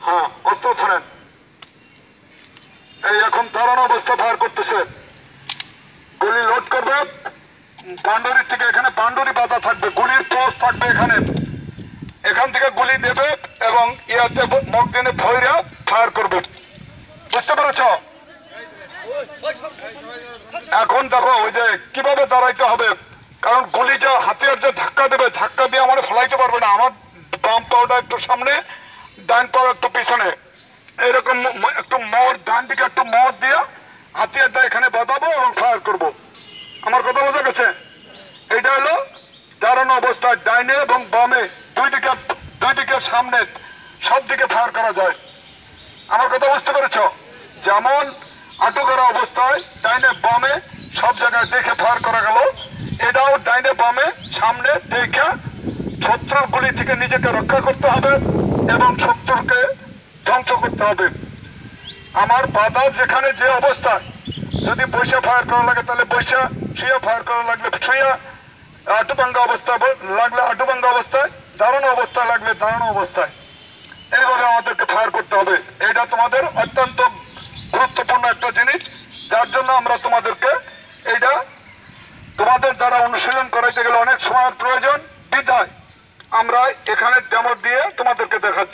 হ্যাঁ, অস্ত্র ধরেন। এই এখন দাঁড়ানো অবস্থা ফায়ার করতেছে। গুলি লোড করবে বাউন্ডারির থেকে। এখানে বাউন্ডারি বাধা থাকবে, গুলির পোস্ট থাকবে এখানে। এখান থেকে গুলি নেবে এবং ইয়াতে মুখ দিনে ভৈরা ফায়ার করবে। বুঝতে পেরেছ? এখন দেখো ওই যে কিভাবে দাঁড়াইতে হবে, কারণ গুলি যা হাতিয়ার যে ধাক্কা দেবে, ধাক্কা দিয়ে আমার ফেলাইতে পারবে না। আমার বাম পাওয়াটা একটু সামনে, ডান পাওয়া একটু পিছনে, এরকম একটু মোড়, ডান দিকে একটু মোড় দিয়ে হাতিয়ারটা এখানে বাঁধাবো এবং ফায়ার করব। আমার কথা বোঝা গেছে? এটা হলো দাঁড়ানো অবস্থায় ডাইনে এবং বামে দুই দিকে সামনে সব দিকে ফায়ার করা যায়। আমার কথা বুঝতে পেরেছ? যেমন আটু করা অবস্থায় ডাইনে বামে সব জায়গায় দেখে ফায়ার করা গেল, এটাও ডাইনে বামে সামনে দেখে শত্রুর গুলি থেকে নিজেকে রক্ষা করতে হবে এবং শত্রুকে ধ্বংস করতে হবে। আমার বাধা যেখানে যে অবস্থায়, যদি বৈশা ফায়ার করা লাগে তাহলে বৈশা, শুয়ে ফায়ার করা লাগলে শুয়ে, আটুভাঙ্গা অবস্থায় লাগলে আটুভাঙ্গা অবস্থায়, দাঁড়ানো অবস্থায় লাগলে দাঁড়ানো অবস্থায়, এইভাবে আমাদেরকে ফায়ার করতে হবে। এটা তোমাদের অত্যন্ত গুরুত্বপূর্ণ একটা জিনিস, যার জন্য আমরা তোমাদেরকে এটা তোমাদের দ্বারা অনুশীলন করাইতে গেলে অনেক সময়ের প্রয়োজন। বিধায় আমরা এখানে ডেমো দিয়ে তোমাদেরকে দেখাচ্ছি।